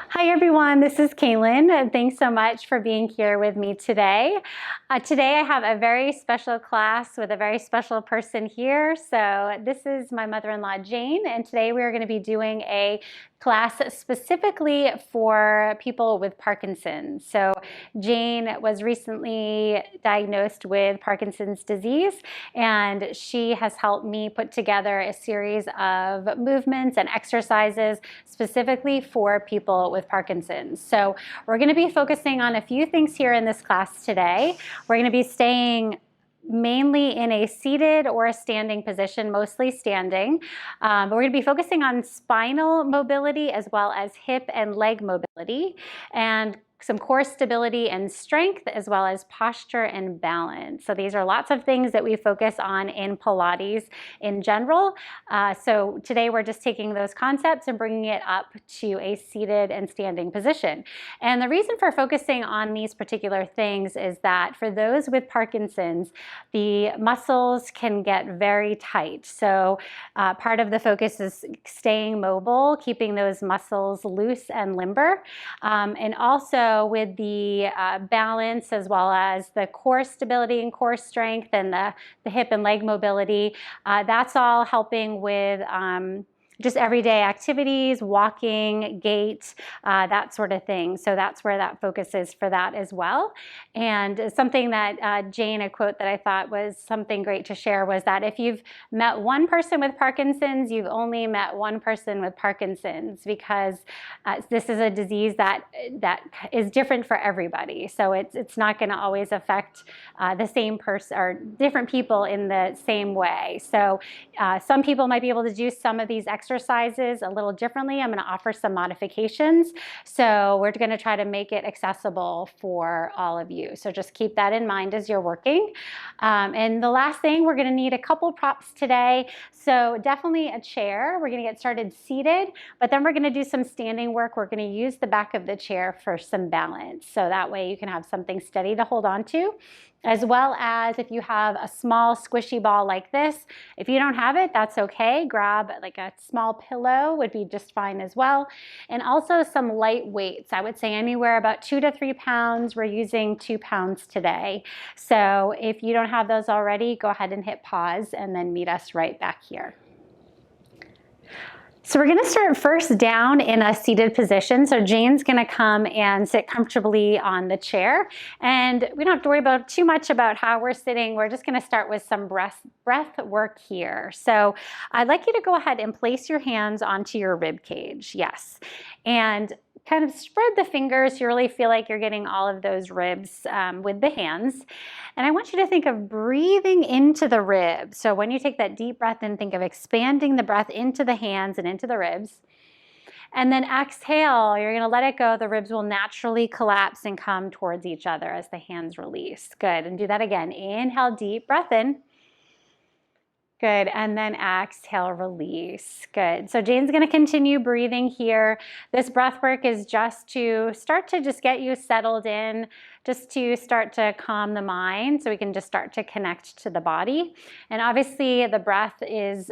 Hi everyone, this is Kaylin, and thanks so much for being here with me today. Today I have a very special class with a very special person here. So this is my mother-in-law Jane, and today we're going to be doing a class specifically for people with Parkinson's. So Jane was recently diagnosed with Parkinson's disease, and she has helped me put together a series of movements and exercises specifically for people with Parkinson's. So we're going to be focusing on a few things here in this class today. We're going to be staying mainly in a seated or a standing position, mostly standing. But we're going to be focusing on spinal mobility as well as hip and leg mobility, and some core stability and strength, as well as posture and balance. So these are lots of things that we focus on in Pilates in general. So today we're just taking those concepts and bringing it up to a seated and standing position. And the reason for focusing on these particular things is that for those with Parkinson's, the muscles can get very tight. So part of the focus is staying mobile, keeping those muscles loose and limber, and also with the balance as well as the core stability and core strength and the hip and leg mobility. That's all helping with just everyday activities, walking, gait, that sort of thing. So that's where that focus is for that as well. And something that Jane, a quote that I thought was something great to share was that if you've met one person with Parkinson's, you've only met one person with Parkinson's, because this is a disease that is different for everybody. So it's not going to always affect the same person or different people in the same way. So some people might be able to do some of these exercises a little differently. I'm going to offer some modifications. So we're going to try to make it accessible for all of you. So just keep that in mind as you're working. And the last thing, we're going to need a couple props today. So definitely a chair. We're going to get started seated, but then we're going to do some standing work. We're going to use the back of the chair for some balance. So that way you can have something steady to hold on to, as well as if you have a small squishy ball like this. If you don't have it, that's okay. Grab like a small pillow would be just fine as well. And also some light weights. I would say anywhere about 2 to 3 pounds. We're using 2 pounds today. So if you don't have those already, go ahead and hit pause and then meet us right back here. So we're going to start first down in a seated position. So Jane's going to come and sit comfortably on the chair. And we don't have to worry about too much about how we're sitting. We're just going to start with some breath work here. So I'd like you to go ahead and place your hands onto your rib cage. Yes. And kind of spread the fingers. You really feel like you're getting all of those ribs with the hands. And I want you to think of breathing into the ribs. So when you take that deep breath in, think of expanding the breath into the hands and into the ribs. And then exhale, you're going to let it go. The ribs will naturally collapse and come towards each other as the hands release. Good. And do that again. Inhale, deep breath in. Good, and then exhale, release. Good. So Jane's going to continue breathing here. This breath work is just to start to just get you settled in, just to start to calm the mind so we can just start to connect to the body. And obviously the breath is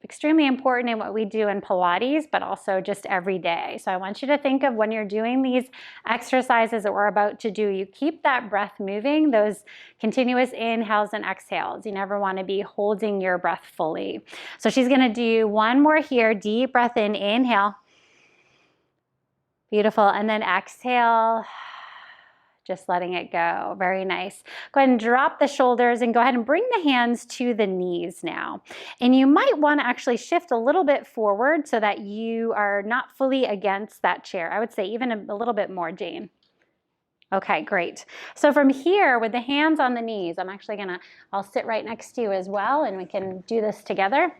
extremely important in what we do in Pilates, but also just every day. So I want you to think of when you're doing these exercises that we're about to do, you keep that breath moving, those continuous inhales and exhales. You never want to be holding your breath fully. So she's going to do one more here. Deep breath in, inhale. Beautiful. And then exhale. Just letting it go. Very nice. Go ahead and drop the shoulders and go ahead and bring the hands to the knees now. And you might want to actually shift a little bit forward so that you are not fully against that chair. I would say even a little bit more, Jane. Okay, great. So from here with the hands on the knees, I'll sit right next to you as well and we can do this together.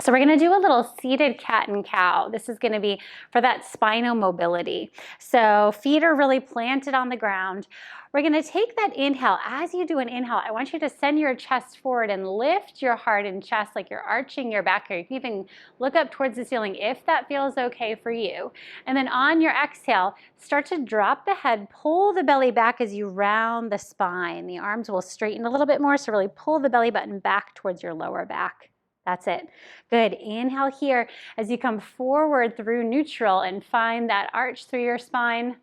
So we're going to do a little seated cat and cow. This is going to be for that spinal mobility. So feet are really planted on the ground. We're going to take that inhale. As you do an inhale, I want you to send your chest forward and lift your heart and chest like you're arching your back here. You can even look up towards the ceiling if that feels okay for you. And then on your exhale, start to drop the head, pull the belly back as you round the spine. The arms will straighten a little bit more, so really pull the belly button back towards your lower back. That's it. Good. Inhale here as you come forward through neutral and find that arch through your spine.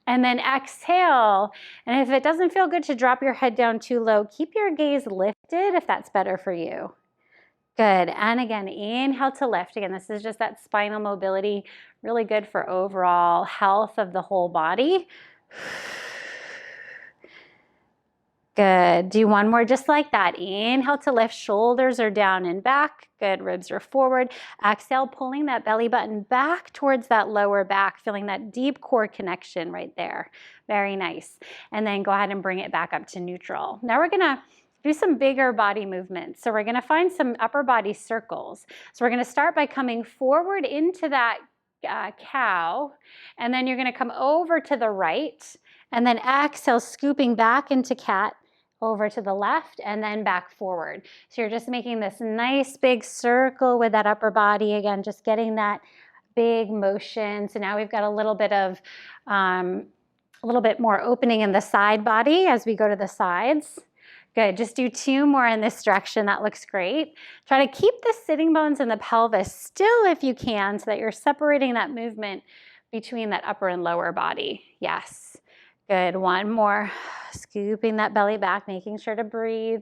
And then exhale. And if it doesn't feel good to drop your head down too low, keep your gaze lifted if that's better for you. Good. And again, inhale to lift. Again, this is just that spinal mobility, really good for overall health of the whole body. Good. Do one more just like that. Inhale to lift. Shoulders are down and back. Good. Ribs are forward. Exhale, pulling that belly button back towards that lower back, feeling that deep core connection right there. Very nice. And then go ahead and bring it back up to neutral. Now we're going to do some bigger body movements. So we're going to find some upper body circles. So we're going to start by coming forward into that cow, and then you're going to come over to the right, and then exhale, scooping back into cat, over to the left, and then back forward. So you're just making this nice big circle with that upper body. Again, just getting that big motion. So now we've got a little bit more opening in the side body as we go to the sides. Good. Just do 2 more in this direction. That looks great. Try to keep the sitting bones and the pelvis still if you can, so that you're separating that movement between that upper and lower body. Yes. Good. 1 more. Scooping that belly back, making sure to breathe.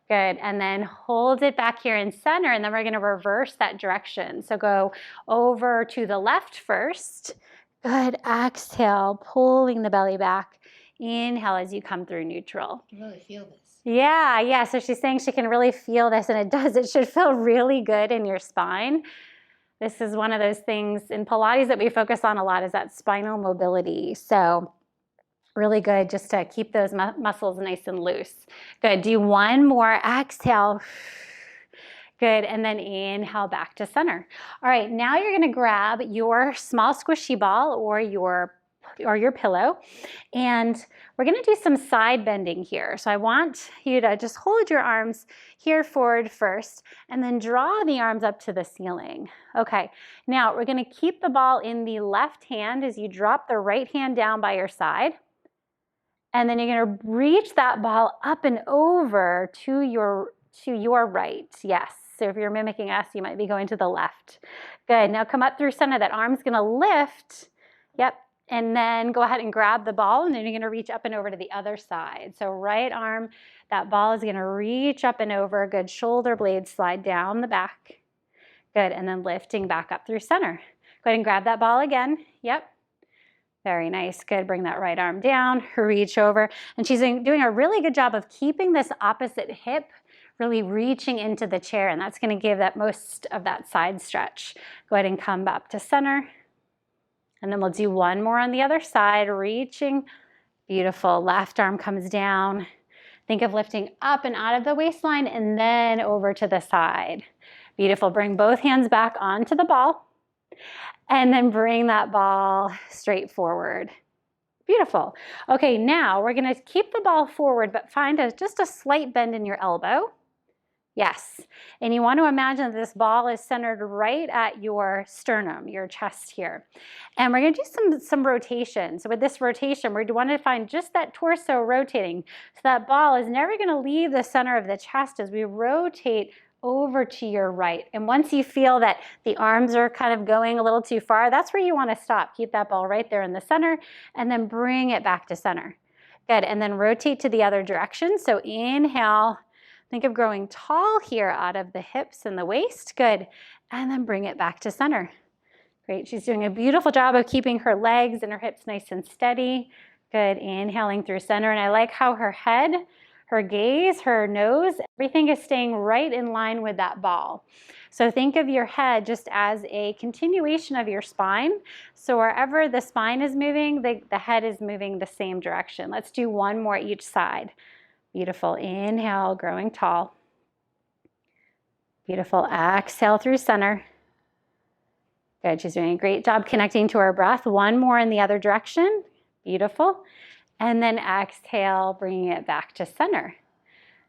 Good. And then hold it back here in center, and then we're going to reverse that direction. So go over to the left first. Good. Exhale, pulling the belly back. Inhale as you come through neutral. I can really feel this. Yeah. So she's saying she can really feel this, and it does. It should feel really good in your spine. This is one of those things in Pilates that we focus on a lot, is that spinal mobility. So really good just to keep those muscles nice and loose. Good. Do 1 more. Exhale. Good. And then inhale back to center. All right. Now you're going to grab your small squishy ball or your pillow, and we're going to do some side bending here. So I want you to just hold your arms here forward first, and then draw the arms up to the ceiling. Okay. Now we're going to keep the ball in the left hand as you drop the right hand down by your side. And then you're going to reach that ball up and over to your right. Yes. So if you're mimicking us, you might be going to the left. Good. Now come up through center. That arm's going to lift. Yep. And then go ahead and grab the ball, and then you're going to reach up and over to the other side. So right arm, that ball is going to reach up and over. Good. Shoulder blades slide down the back. Good. And then lifting back up through center. Go ahead and grab that ball again. Yep. Very nice. Good. Bring that right arm down, reach over. And she's doing a really good job of keeping this opposite hip really reaching into the chair, and that's going to give that most of that side stretch. Go ahead and come up to center. And then we'll do 1 more on the other side, reaching. Beautiful. Left arm comes down. Think of lifting up and out of the waistline, and then over to the side. Beautiful. Bring both hands back onto the ball. And then bring that ball straight forward. Beautiful. Okay, now we're going to keep the ball forward, but find just a slight bend in your elbow. Yes. And you want to imagine that this ball is centered right at your sternum, your chest here. And we're going to do some rotation. So with this rotation, we want to find just that torso rotating. So that ball is never going to leave the center of the chest as we rotate over to your right. And once you feel that the arms are kind of going a little too far, that's where you want to stop. Keep that ball right there in the center, and then bring it back to center. Good. And then rotate to the other direction. So inhale. Think of growing tall here out of the hips and the waist. Good. And then bring it back to center. Great. She's doing a beautiful job of keeping her legs and her hips nice and steady. Good. Inhaling through center. And I like how her head, her gaze, her nose, everything is staying right in line with that ball. So think of your head just as a continuation of your spine. So wherever the spine is moving, the head is moving the same direction. Let's do 1 more each side. Beautiful. Inhale, growing tall. Beautiful. Exhale through center. Good. She's doing a great job connecting to her breath. 1 more in the other direction. Beautiful. And then exhale, bringing it back to center.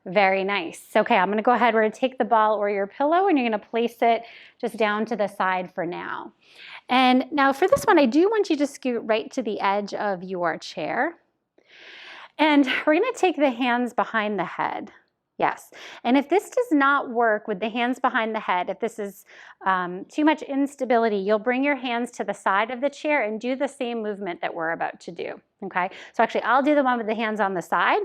Very nice. Okay, I'm going to go ahead. We're going to take the ball or your pillow, and you're going to place it just down to the side for now. And now for this one, I do want you to scoot right to the edge of your chair. And we're going to take the hands behind the head. Yes. And if this does not work with the hands behind the head, if this is too much instability, you'll bring your hands to the side of the chair and do the same movement that we're about to do. Okay, so actually I'll do the one with the hands on the side.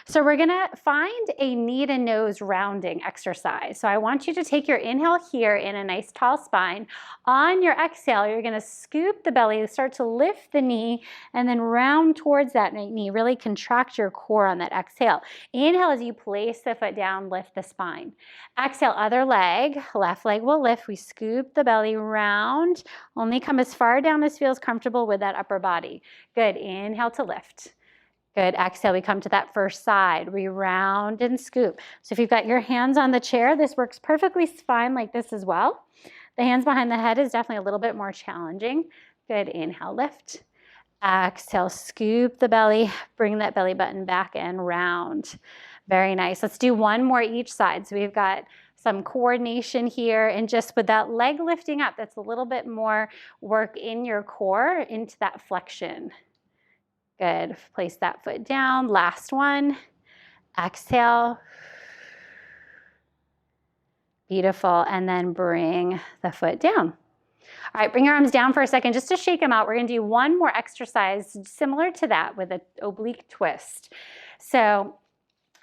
So we're gonna find a knee to nose rounding exercise. So I want you to take your inhale here in a nice tall spine. On your exhale, you're gonna scoop the belly, start to lift the knee, and then round towards that knee. Really contract your core on that exhale. Inhale as you place the foot down, lift the spine. Exhale, other leg, left leg will lift. We scoop the belly round. Only come as far down as feels comfortable with that upper body. Good, inhale to lift. Good, exhale, we come to that first side. We round and scoop. So if you've got your hands on the chair, this works perfectly fine like this as well. The hands behind the head is definitely a little bit more challenging. Good, inhale, lift. Exhale, scoop the belly, bring that belly button back and round. Very nice. Let's do one more each side. So we've got some coordination here, and just with that leg lifting up, that's a little bit more work in your core into that flexion. Good. Place that foot down. Last one. Exhale. Beautiful. And then bring the foot down. All right, bring your arms down for a second just to shake them out. We're going to do one more exercise similar to that with an oblique twist. So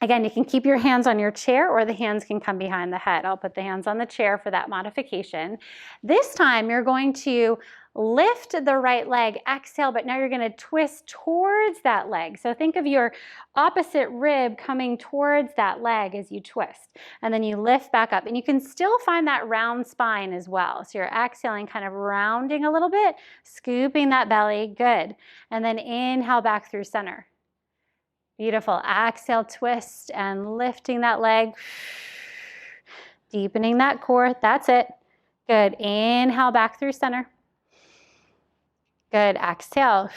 again, you can keep your hands on your chair or the hands can come behind the head. I'll put the hands on the chair for that modification. This time you're going to lift the right leg, exhale, but now you're going to twist towards that leg. So think of your opposite rib coming towards that leg as you twist. And then you lift back up. And you can still find that round spine as well. So you're exhaling, kind of rounding a little bit, scooping that belly. Good. And then inhale back through center. Beautiful. Exhale, twist and lifting that leg. Deepening that core. That's it. Good. Inhale back through center. Good. Exhale.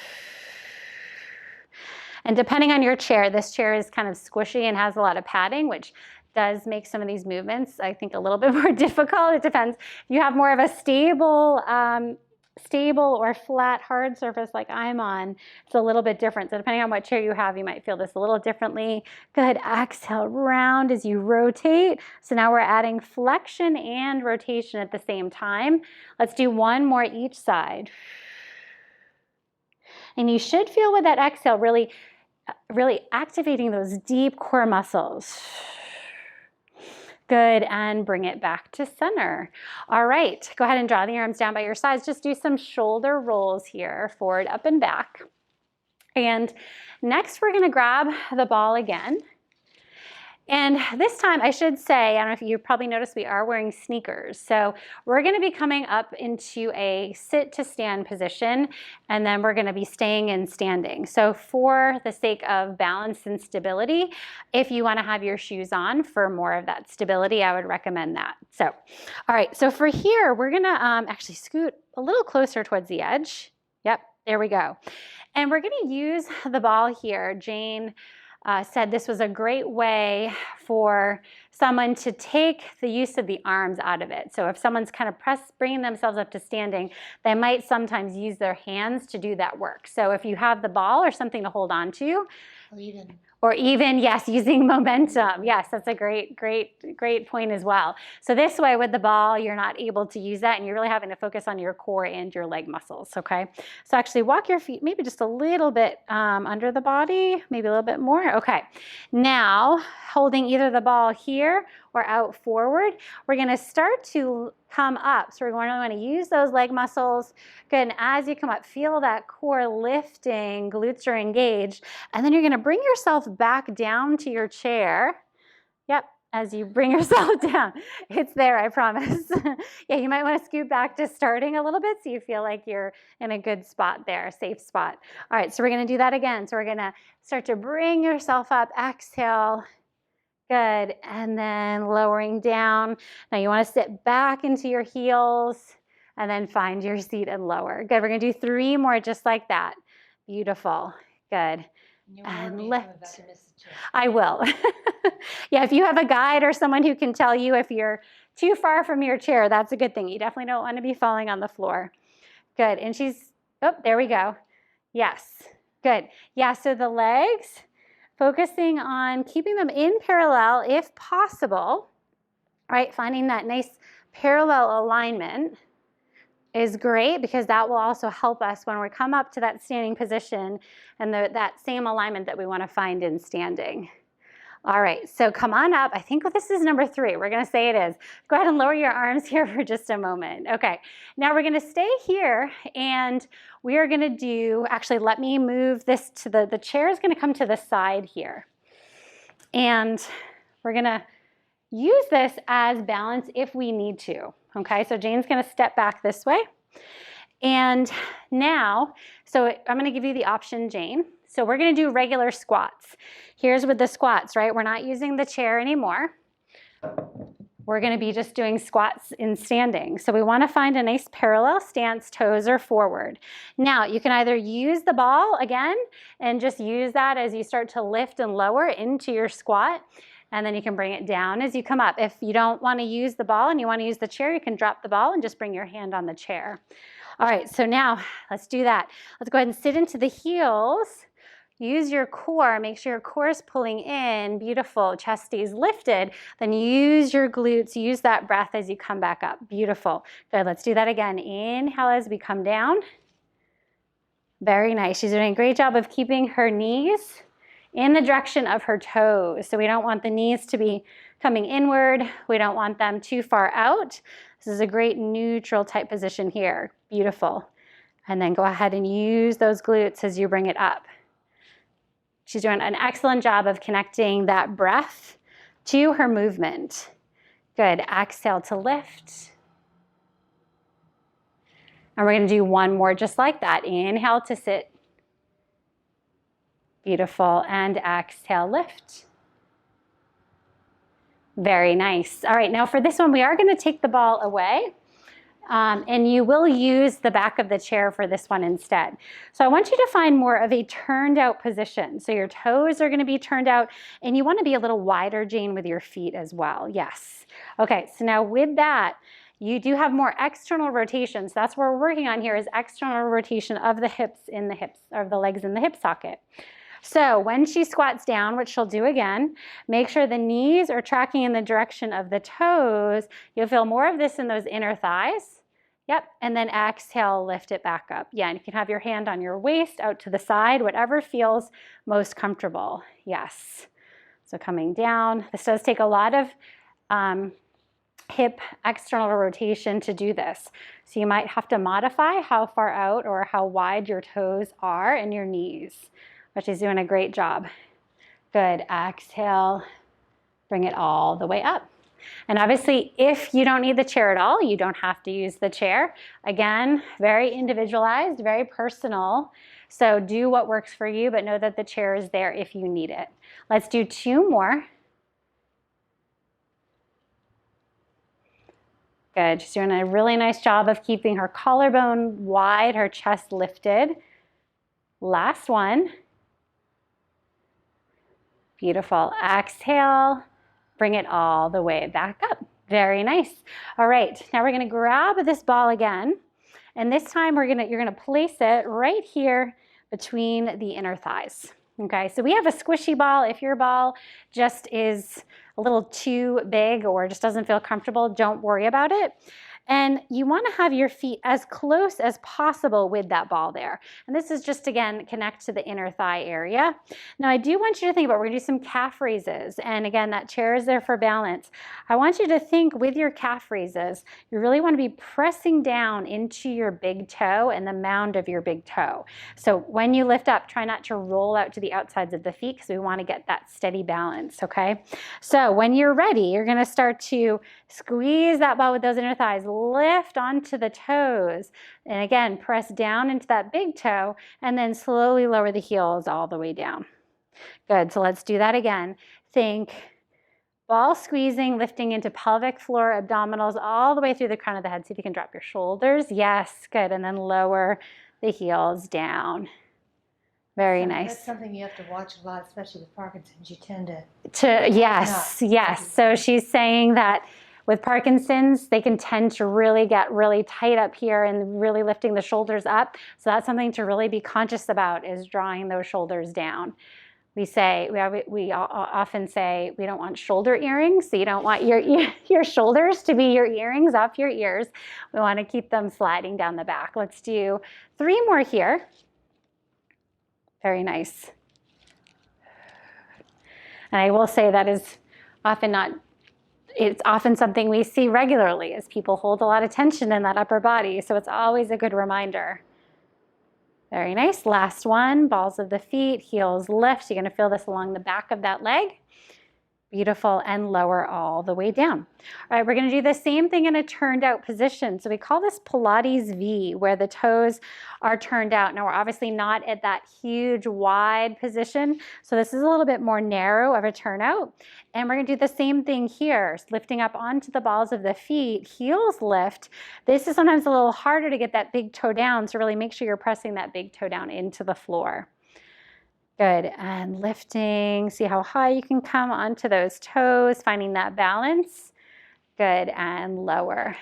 And depending on your chair, this chair is kind of squishy and has a lot of padding, which does make some of these movements, I think, a little bit more difficult. It depends. If you have more of a stable or flat, hard surface like I'm on, it's a little bit different. So depending on what chair you have, you might feel this a little differently. Good. Exhale, round as you rotate. So now we're adding flexion and rotation at the same time. Let's do one more each side. And you should feel with that exhale really activating those deep core muscles. Good, and bring it back to center. All right, go ahead and draw the arms down by your sides. Just do some shoulder rolls here, forward, up, and back. And next we're gonna grab the ball again. And this time, I should say, I don't know if you probably noticed we are wearing sneakers. So we're gonna be coming up into a sit to stand position, and then we're gonna be staying in standing. So for the sake of balance and stability, if you wanna have your shoes on for more of that stability, I would recommend that. So, all right, so for here, we're gonna actually scoot a little closer towards the edge. Yep, there we go. And we're gonna use the ball here. Jane said this was a great way for someone to take the use of the arms out of it. So if someone's kind of bringing themselves up to standing, they might sometimes use their hands to do that work. So if you have the ball or something to hold on to, or even, yes, using momentum. Yes, that's a great point as well. So this way with the ball, you're not able to use that and you're really having to focus on your core and your leg muscles, okay? So actually walk your feet maybe just a little bit under the body, maybe a little bit more. Okay, now holding either the ball here or out forward, we're gonna start to come up. So we're going to want to use those leg muscles. Good, and as you come up, feel that core lifting, glutes are engaged, and then you're going to bring yourself back down to your chair. Yep, as you bring yourself down. It's there, I promise. Yeah, you might want to scoot back to starting a little bit so you feel like you're in a good spot there, a safe spot. All right, so we're going to do that again. So we're going to start to bring yourself up, exhale. Good, and then lowering down. Now you want to sit back into your heels and then find your seat and lower. Good, we're gonna do 3 more just like that. Beautiful, good. And lift. I will. Yeah, if you have a guide or someone who can tell you if you're too far from your chair, that's a good thing. You definitely don't want to be falling on the floor. Good, and oh, there we go. Yes, good. Yeah, so the legs, Focusing on keeping them in parallel if possible, right? Finding that nice parallel alignment is great because that will also help us when we come up to that standing position and that same alignment that we want to find in standing. All right, so come on up. I think this is number 3. We're going to say it is. Go ahead and lower your arms here for just a moment. Okay, now we're going to stay here and we are going to do, actually let me move this to the chair is going to come to the side here. And we're going to use this as balance if we need to. Okay, so Jane's going to step back this way. And now, so I'm going to give you the option, Jane. So we're going to do regular squats. Here's with the squats, right? We're not using the chair anymore. We're going to be just doing squats in standing. So we want to find a nice parallel stance, toes are forward. Now, you can either use the ball again and just use that as you start to lift and lower into your squat. And then you can bring it down as you come up. If you don't want to use the ball and you want to use the chair, you can drop the ball and just bring your hand on the chair. All right, so now let's do that. Let's go ahead and sit into the heels. Use your core, make sure your core is pulling in, beautiful, chest stays lifted. Then use your glutes, use that breath as you come back up, beautiful. Good, let's do that again. Inhale as we come down. Very nice, she's doing a great job of keeping her knees in the direction of her toes. So we don't want the knees to be coming inward. We don't want them too far out. This is a great neutral type position here, beautiful. And then go ahead and use those glutes as you bring it up. She's doing an excellent job of connecting that breath to her movement. Good, exhale to lift. And we're gonna do one more just like that. Inhale to sit. Beautiful, and exhale, lift. Very nice. All right, now for this one, we are gonna take the ball away. And you will use the back of the chair for this one instead. So I want you to find more of a turned out position. So your toes are going to be turned out and you want to be a little wider, Jane, with your feet as well. Yes. Okay, so now with that, you do have more external rotation. So that's what we're working on here is external rotation of the hips in the hips, or the legs in the hip socket. So when she squats down, which she'll do again, make sure the knees are tracking in the direction of the toes. You'll feel more of this in those inner thighs. Yep, and then exhale, lift it back up. Yeah, and you can have your hand on your waist, out to the side, whatever feels most comfortable. Yes. So coming down. This does take a lot of hip external rotation to do this. So you might have to modify how far out or how wide your toes are and your knees, but she's doing a great job. Good, exhale, bring it all the way up. And obviously, if you don't need the chair at all, you don't have to use the chair. Again, very individualized, very personal. So do what works for you, but know that the chair is there if you need it. Let's do 2 more. Good, she's doing a really nice job of keeping her collarbone wide, her chest lifted. Last one. Beautiful, exhale. Bring it all the way back up. Very nice. All right, now we're gonna grab this ball again. And this time you're gonna place it right here between the inner thighs. Okay, so we have a squishy ball. If your ball just is a little too big or just doesn't feel comfortable, don't worry about it. And you want to have your feet as close as possible with that ball there. And this is just, again, connect to the inner thigh area. Now, I do want you to think about, we're going to do some calf raises. And again, that chair is there for balance. I want you to think with your calf raises, you really want to be pressing down into your big toe and the mound of your big toe. So when you lift up, try not to roll out to the outsides of the feet because we want to get that steady balance, okay? So when you're ready, you're going to start to squeeze that ball with those inner thighs. Lift onto the toes, and again, press down into that big toe, and then slowly lower the heels all the way down. Good, so let's do that again. Think ball squeezing, lifting into pelvic floor, abdominals, all the way through the crown of the head. See if you can drop your shoulders. Yes, good, and then lower the heels down. Very nice. That's something you have to watch a lot, especially with Parkinson's. You tend yes. So she's saying that with Parkinson's, they can tend to really get really tight up here and really lifting the shoulders up. So that's something to really be conscious about, is drawing those shoulders down. we often say we don't want shoulder earrings, so you don't want your shoulders to be your earrings off your ears. We want to keep them sliding down the back. Let's do 3 more here. Very nice. And I will say that is it's often something we see regularly as people hold a lot of tension in that upper body, so it's always a good reminder. Very nice. Last one, balls of the feet, heels lift. You're going to feel this along the back of that leg. Beautiful, and lower all the way down. All right, we're going to do the same thing in a turned out position. So we call this Pilates V, where the toes are turned out. Now we're obviously not at that huge wide position, so this is a little bit more narrow of a turnout. And we're going to do the same thing here, lifting up onto the balls of the feet, heels lift. This is sometimes a little harder to get that big toe down, so really make sure you're pressing that big toe down into the floor. Good, and lifting, see how high you can come onto those toes, finding that balance. Good, and lower.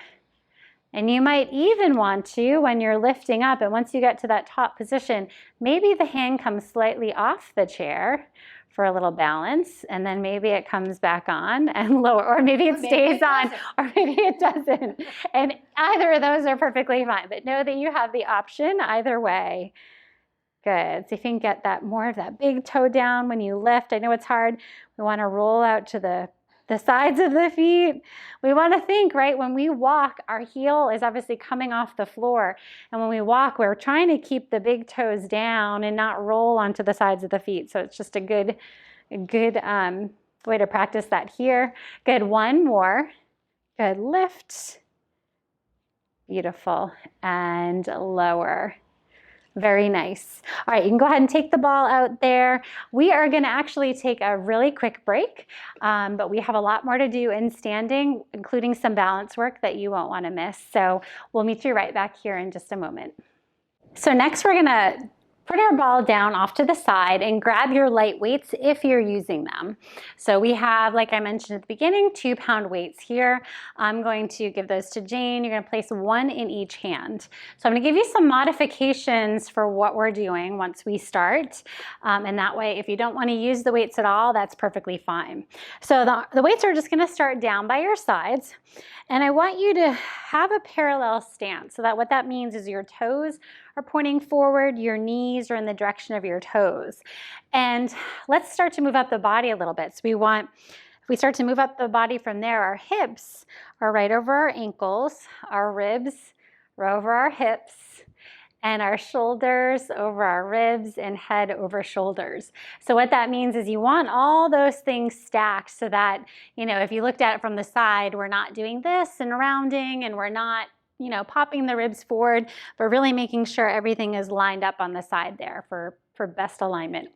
And you might even want to, when you're lifting up, and once you get to that top position, maybe the hand comes slightly off the chair for a little balance, and then maybe it comes back on and lower, or maybe it stays on, or maybe it doesn't. And either of those are perfectly fine, but know that you have the option either way. Good. So if you can get that more of that big toe down when you lift. I know it's hard. We want to roll out to the sides of the feet. We want to think, right, when we walk, our heel is obviously coming off the floor. And when we walk, we're trying to keep the big toes down and not roll onto the sides of the feet. So it's just a good way to practice that here. Good. One more. Good. Lift. Beautiful. And lower. Very nice. All right, you can go ahead and take the ball out there. We are going to actually take a really quick break, but we have a lot more to do in standing, including some balance work that you won't want to miss. So we'll meet you right back here in just a moment. So next we're going to put our ball down off to the side and grab your light weights if you're using them. So we have, like I mentioned at the beginning, 2-pound weights here. I'm going to give those to Jane. You're going to place 1 in each hand. So I'm going to give you some modifications for what we're doing once we start. And that way, if you don't want to use the weights at all, that's perfectly fine. So the weights are just going to start down by your sides. And I want you to have a parallel stance. So that what that means is your toes are pointing forward, your knees are in the direction of your toes. And let's start to move up the body a little bit. So if we start to move up the body from there, our hips are right over our ankles, our ribs are over our hips, and our shoulders over our ribs, and head over shoulders. So what that means is you want all those things stacked so that, if you looked at it from the side, we're not doing this and rounding, and we're not, popping the ribs forward, but really making sure everything is lined up on the side there for best alignment.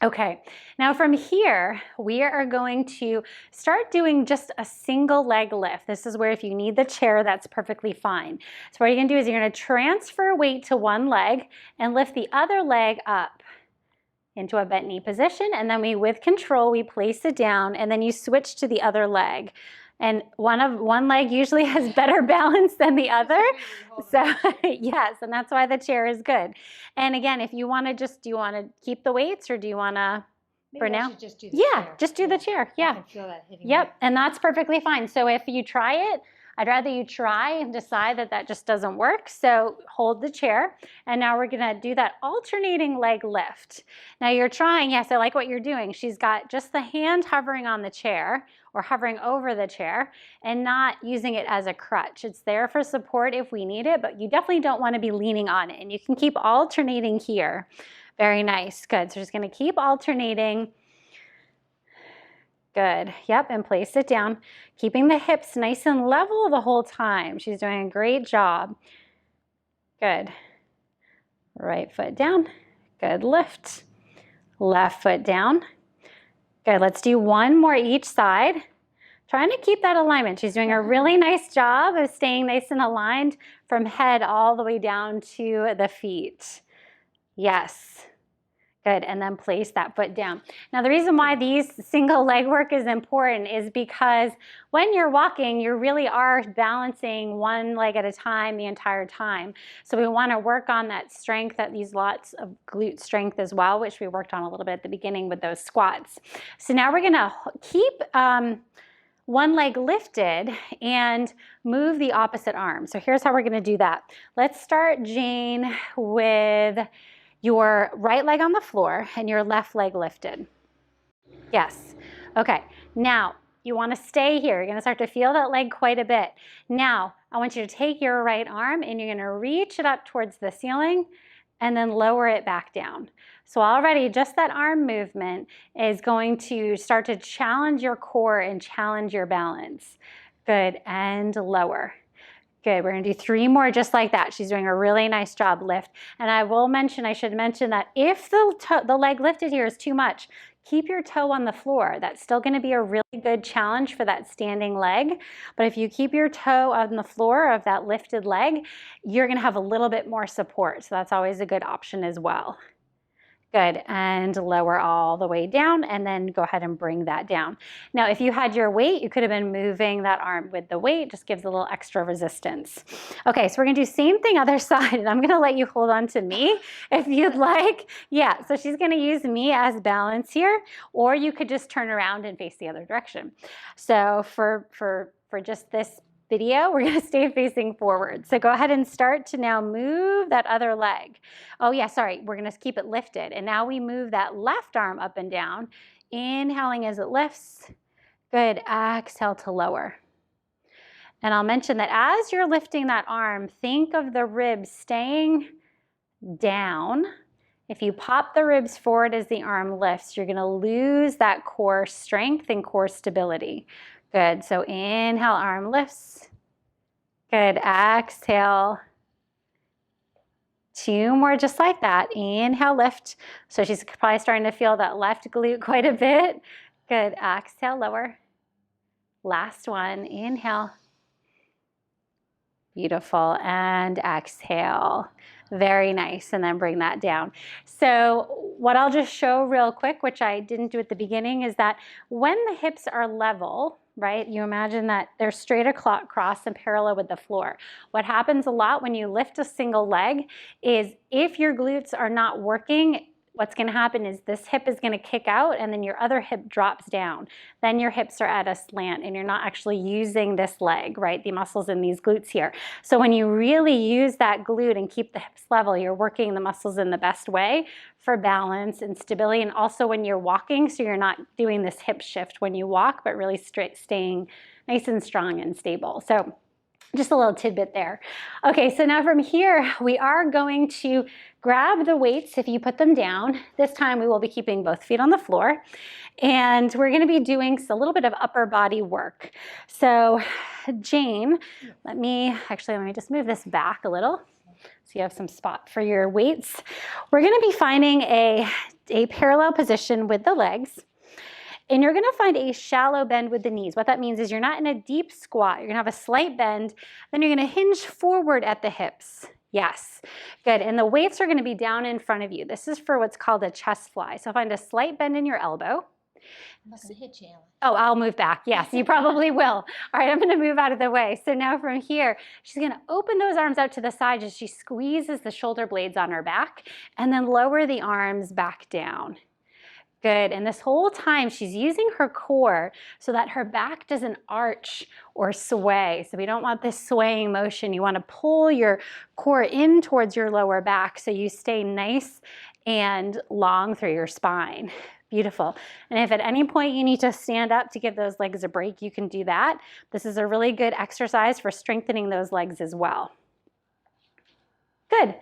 Okay, now from here, we are going to start doing just a single leg lift. This is where if you need the chair, that's perfectly fine. So what you're gonna do is you're gonna transfer weight to one leg and lift the other leg up into a bent knee position. And then with control, we place it down, and then you switch to the other leg. And one leg usually has better balance than the other. So yes, and that's why the chair is good. And again, if you want to do you want to keep the weights, or do you want to, for now? Just do the chair. Just do the chair. Yeah. I can feel that hitting Yep, me. and that's perfectly fine. So if you try it, I'd rather you try and decide that just doesn't work. So hold the chair. And now we're going to do that alternating leg lift. Now you're trying, yes, I like what you're doing. She's got just the hand hovering on the chair or hovering over the chair and not using it as a crutch. It's there for support if we need it, but you definitely don't want to be leaning on it. And you can keep alternating here. Very nice. Good. So just going to keep alternating. Good. Yep, and place it down, keeping the hips nice and level the whole time. She's doing a great job. Good. Right foot down. Good. Lift. Left foot down. Good. Let's do one more each side. Trying to keep that alignment. She's doing a really nice job of staying nice and aligned from head all the way down to the feet. Yes. Good, and then place that foot down. Now the reason why these single leg work is important is because when you're walking, you really are balancing one leg at a time the entire time. So we want to work on that strength, that these lots of glute strength as well, which we worked on a little bit at the beginning with those squats. So now we're gonna keep one leg lifted and move the opposite arm. So here's how we're gonna do that. Let's start, Jane, with your right leg on the floor and your left leg lifted. Yes. Okay. Now, you want to stay here. You're going to start to feel that leg quite a bit. Now, I want you to take your right arm and you're going to reach it up towards the ceiling and then lower it back down. So already just that arm movement is going to start to challenge your core and challenge your balance. Good. And lower. Good, we're gonna do 3 more just like that. She's doing a really nice job. Lift. And I should mention that if the leg lifted here is too much, keep your toe on the floor. That's still gonna be a really good challenge for that standing leg. But if you keep your toe on the floor of that lifted leg, you're gonna have a little bit more support. So that's always a good option as well. Good, and lower all the way down, and then go ahead and bring that down. Now, if you had your weight, you could have been moving that arm with the weight, just gives a little extra resistance. Okay, so we're gonna do same thing other side, and I'm gonna let you hold on to me if you'd like. Yeah, so she's gonna use me as balance here, or you could just turn around and face the other direction. So for just this video, we're going to stay facing forward. So go ahead and start to now move that other leg. Oh yeah, sorry, we're going to keep it lifted. And now we move that left arm up and down, inhaling as it lifts. Good, exhale to lower. And I'll mention that as you're lifting that arm, think of the ribs staying down. If you pop the ribs forward as the arm lifts, you're going to lose that core strength and core stability. Good, so inhale, arm lifts. Good, exhale. 2 more just like that. Inhale, lift. So she's probably starting to feel that left glute quite a bit. Good, exhale, lower. Last one, inhale. Beautiful, and exhale. Very nice, and then bring that down. So what I'll just show real quick, which I didn't do at the beginning, is that when the hips are level, right, you imagine that they're straight across and parallel with the floor. What happens a lot when you lift a single leg is if your glutes are not working, what's going to happen is this hip is going to kick out and then your other hip drops down. Then your hips are at a slant and you're not actually using this leg, right? The muscles in these glutes here. So when you really use that glute and keep the hips level, you're working the muscles in the best way for balance and stability. And also when you're walking, so you're not doing this hip shift when you walk, but really staying nice and strong and stable. So just a little tidbit there. Okay, so now from here, we are going to grab the weights if you put them down. This time we will be keeping both feet on the floor. And we're gonna be doing a little bit of upper body work. So Jane, let me just move this back a little so you have some spot for your weights. We're gonna be finding a parallel position with the legs. And you're gonna find a shallow bend with the knees. What that means is you're not in a deep squat. You're gonna have a slight bend, then you're gonna hinge forward at the hips. Yes, good. And the weights are gonna be down in front of you. This is for what's called a chest fly. So find a slight bend in your elbow. Must have hit you, Ellen. Oh, I'll move back. Yes, you probably will. All right, I'm gonna move out of the way. So now from here, she's gonna open those arms out to the side as she squeezes the shoulder blades on her back and then lower the arms back down. Good, and this whole time she's using her core so that her back doesn't arch or sway. So we don't want this swaying motion. You want to pull your core in towards your lower back so you stay nice and long through your spine. Beautiful. And if at any point you need to stand up to give those legs a break, you can do that. This is a really good exercise for strengthening those legs as well. Good.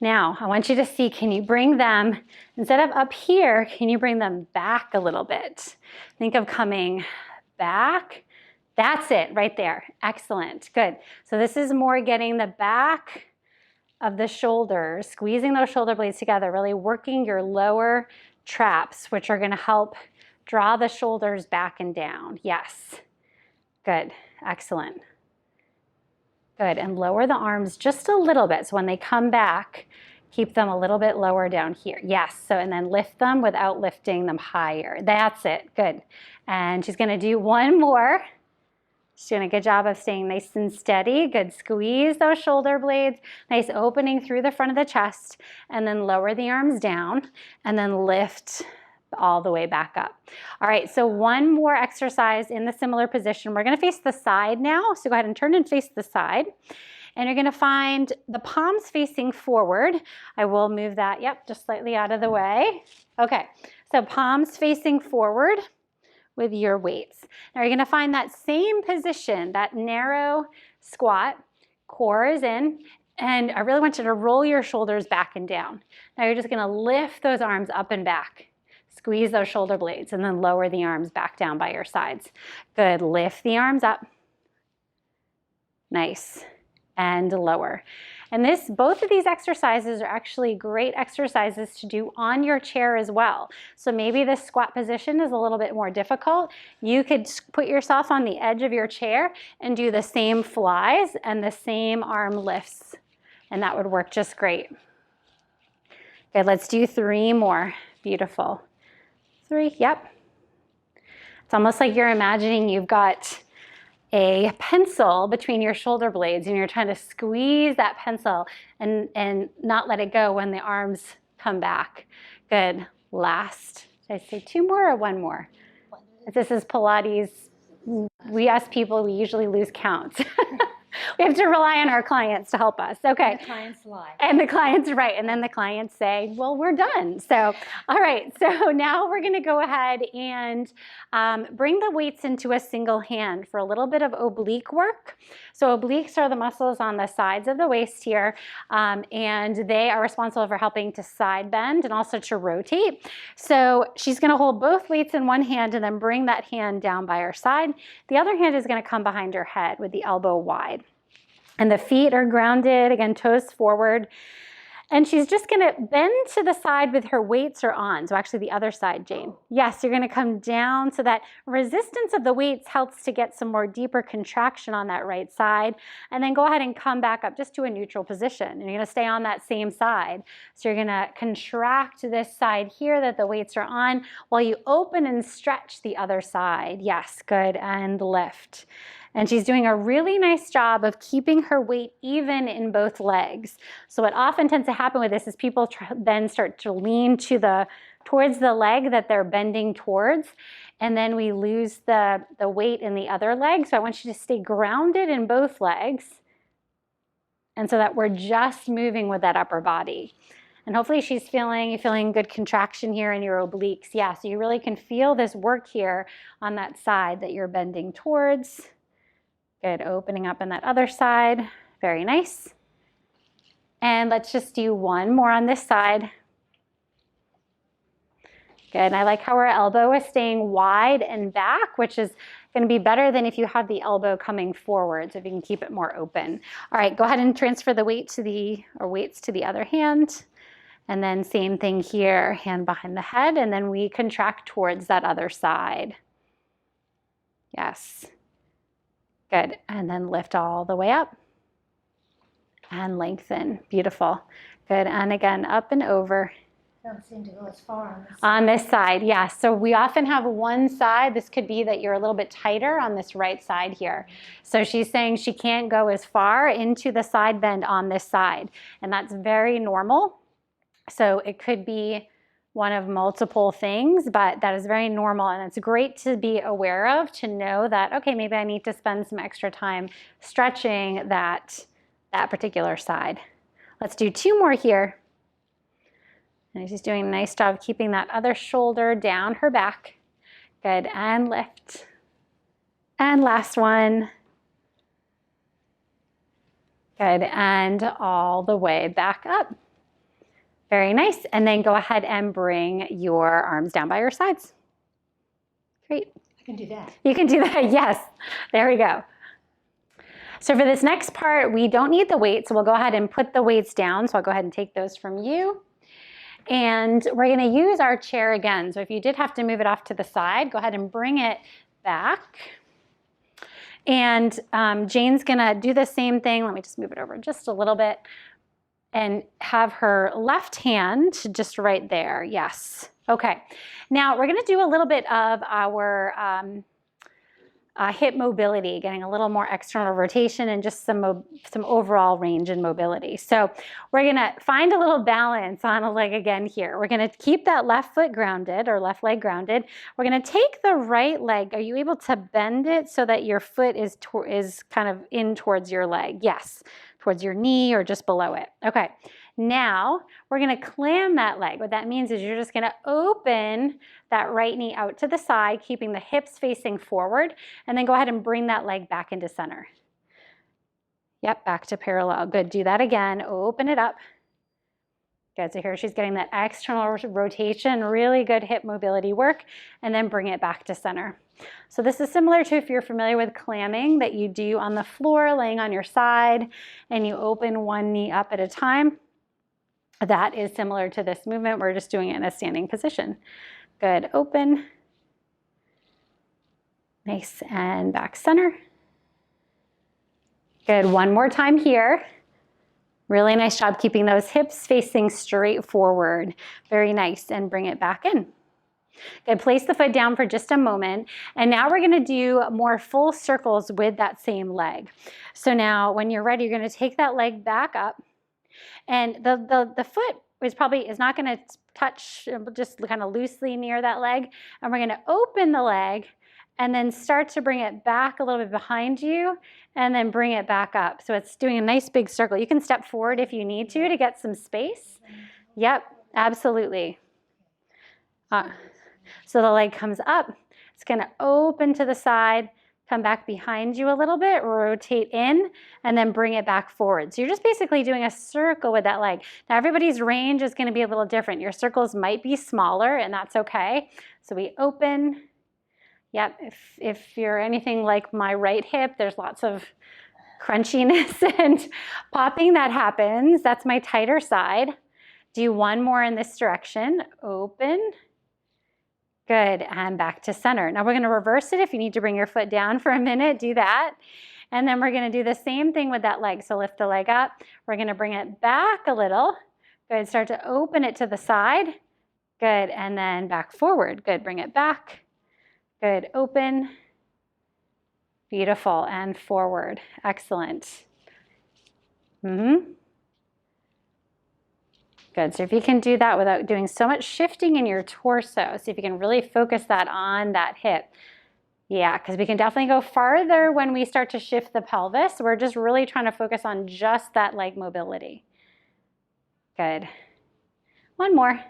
Now, I want you to see, can you bring them, instead of up here, can you bring them back a little bit? Think of coming back. That's it, right there. Excellent, good. So this is more getting the back of the shoulders, squeezing those shoulder blades together, really working your lower traps, which are gonna help draw the shoulders back and down. Yes, good, excellent. Good, and lower the arms just a little bit. So when they come back, Keep them a little bit lower down here. Yes, so and then lift them without lifting them higher. That's it, good. And she's gonna do one more. She's doing a good job of staying nice and steady. Good, squeeze those shoulder blades. Nice opening through the front of the chest, and then lower the arms down, and then lift all the way back up. All right, so one more exercise in the similar position. We're gonna face the side now, so go ahead and turn and face the side. And you're gonna find the palms facing forward. I will move that, yep, just slightly out of the way. Okay, so palms facing forward with your weights. Now you're gonna find that same position, that narrow squat, core is in, and I really want you to roll your shoulders back and down. Now you're just gonna lift those arms up and back. Squeeze those shoulder blades and then lower the arms back down by your sides. Good, lift the arms up. Nice. And lower. And both of these exercises are actually great exercises to do on your chair as well. So maybe this squat position is a little bit more difficult. You could put yourself on the edge of your chair and do the same flies and the same arm lifts, and that would work just great. Good, let's do 3 more. Beautiful. 3, yep. It's almost like you're imagining you've got a pencil between your shoulder blades and you're trying to squeeze that pencil and not let it go when the arms come back. Good. Last, did I say 2 more or 1 more? This is Pilates. We as people, we usually lose count. We have to rely on our clients to help us. Okay. And the clients lie. And the clients, right. And then the clients say, well, we're done. So, all right. So now we're going to go ahead and bring the weights into a single hand for a little bit of oblique work. So obliques are the muscles on the sides of the waist here. And they are responsible for helping to side bend and also to rotate. So she's going to hold both weights in one hand and then bring that hand down by her side. The other hand is going to come behind her head with the elbow wide. And the feet are grounded, again, toes forward. And she's just gonna bend to the side with her weights are on. So actually the other side, Jane. Yes, you're gonna come down so that resistance of the weights helps to get some more deeper contraction on that right side. And then go ahead and come back up just to a neutral position. And you're gonna stay on that same side. So you're gonna contract this side here that the weights are on while you open and stretch the other side. Yes, good, and lift. And she's doing a really nice job of keeping her weight even in both legs. So what often tends to happen with this is people then start to lean towards the leg that they're bending towards, and then we lose the weight in the other leg. So I want you to stay grounded in both legs, and so that we're just moving with that upper body. And hopefully you're feeling good contraction here in your obliques. Yeah, so you really can feel this work here on that side that you're bending towards. Good, opening up on that other side. Very nice. And let's just do 1 more on this side. Good, and I like how our elbow is staying wide and back, which is gonna be better than if you have the elbow coming forward, so if you can keep it more open. All right, go ahead and transfer the weights to the other hand. And then same thing here, hand behind the head, and then we contract towards that other side. Yes. Good, and then lift all the way up and lengthen. Beautiful. Good, and again, up and over. Don't seem to go as far on this side. On this side, yes. So we often have one side. This could be that you're a little bit tighter on this right side here. So she's saying she can't go as far into the side bend on this side, and that's very normal. So it could be one of multiple things, but that is very normal, and it's great to be aware of, to know that, okay, maybe I need to spend some extra time stretching that particular side. Let's do 2 more here. And she's doing a nice job keeping that other shoulder down her back. Good, and lift. And last one. Good, and all the way back up. Very nice. And then go ahead and bring your arms down by your sides. Great. I can do that. You can do that, yes. There we go. So for this next part, we don't need the weights, so we'll go ahead and put the weights down. So I'll go ahead and take those from you. And we're gonna use our chair again. So if you did have to move it off to the side, go ahead and bring it back. And Jane's gonna do the same thing. Let me just move it over just a little bit. and have her left hand just right there. Yes. Okay. Now we're going to do a little bit of our hip mobility, getting a little more external rotation and just some overall range and mobility. So we're going to find a little balance on a leg again here. We're going to keep that left foot grounded or left leg grounded. We're going to take the right leg. Are you able to bend it so that your foot is kind of in towards your leg? Yes, towards your knee or just below it. Okay. Now we're going to clam that leg. What that means is you're just going to open that right knee out to the side, keeping the hips facing forward, and then go ahead and bring that leg back into center. Yep, back to parallel. Good. Do that again. Open it up. Good. So here she's getting that external rotation, really good hip mobility work, and then bring it back to center. So this is similar to if you're familiar with clamming that you do on the floor, laying on your side, and you open one knee up at a time. That is similar to this movement. We're just doing it in a standing position. Good. Open. Nice. And back center. Good. One more time here. Really nice job keeping those hips facing straight forward. Very nice. And bring it back in. Good. Place the foot down for just a moment. And now we're going to do more full circles with that same leg. So now when you're ready, you're going to take that leg back up. And the foot is not going to touch, just kind of loosely near that leg. And we're going to open the leg and then start to bring it back a little bit behind you and then bring it back up. So it's doing a nice big circle. You can step forward if you need to get some space. Yep, absolutely. So the leg comes up. It's going to open to the side, come back behind you a little bit, rotate in, and then bring it back forward. So you're just basically doing a circle with that leg. Now everybody's range is going to be a little different. Your circles might be smaller, and that's okay. So we open. Yep, if you're anything like my right hip, there's lots of crunchiness and popping that happens. That's my tighter side. Do one more in this direction. Open. Good, and back to center. Now we're going to reverse it. If you need to bring your foot down for a minute, do that. And then we're going to do the same thing with that leg. So lift the leg up. We're going to bring it back a little. Good, start to open it to the side. Good, and then back forward. Good, bring it back. Good, open. Beautiful, and forward. Excellent. Good, so if you can do that without doing so much shifting in your torso, see if you can really focus that on that hip. Yeah, because we can definitely go farther when we start to shift the pelvis. We're just really trying to focus on just that leg mobility. Good. One more.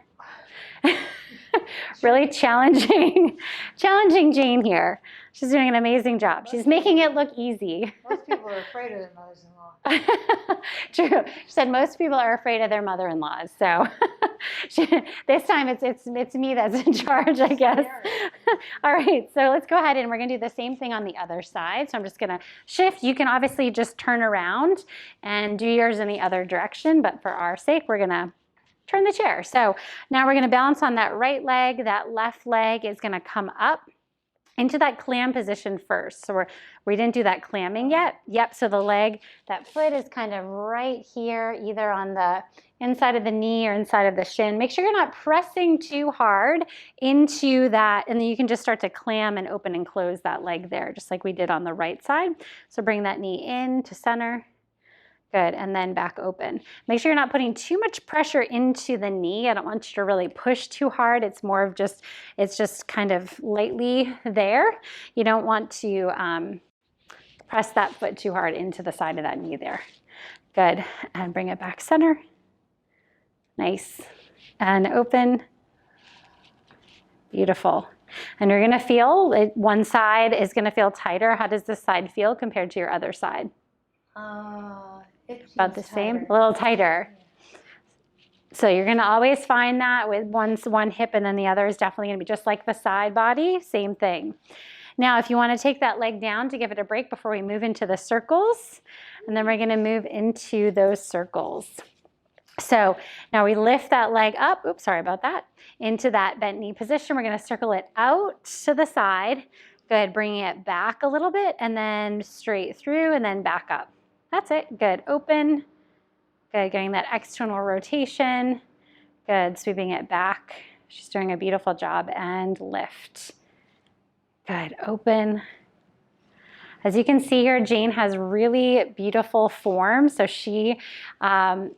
Really challenging Jane here. She's doing an amazing job. She's making it look easy. Most people are afraid of their mothers-in-law. True. She said most people are afraid of their mother-in-laws. So this time it's me that's in charge, I guess. All right, so let's go ahead and we're going to do the same thing on the other side. So I'm just going to shift. You can obviously just turn around and do yours in the other direction, but for our sake, we're going to turn the chair. So now we're going to balance on that right leg. That left leg is going to come up into that clam position first. So we didn't do that clamming yet. Yep, so the leg, that foot is kind of right here, either on the inside of the knee or inside of the shin. Make sure you're not pressing too hard into that, and then you can just start to clam and open and close that leg there, just like we did on the right side. So bring that knee in to center. Good, and then back open. Make sure you're not putting too much pressure into the knee. I don't want you to really push too hard. It's more of just, it's just kind of lightly there. You don't want to press that foot too hard into the side of that knee there. Good, and bring it back center. Nice, and open. Beautiful. And you're gonna feel, one side is gonna feel tighter. How does this side feel compared to your other side? About the same, a little tighter. So you're going to always find that with one hip and then the other is definitely going to be just like the side body, same thing. Now, if you want to take that leg down to give it a break before we move into the circles, and then we're going to move into those circles. So now we lift that leg up, oops, sorry about that, into that bent knee position. We're going to circle it out to the side. Good, bringing it back a little bit and then straight through and then back up. That's it. Good. Open. Good, getting that external rotation. Good, sweeping it back. She's doing a beautiful job. And lift. Good, open. As you can see here, Jane has really beautiful form. So she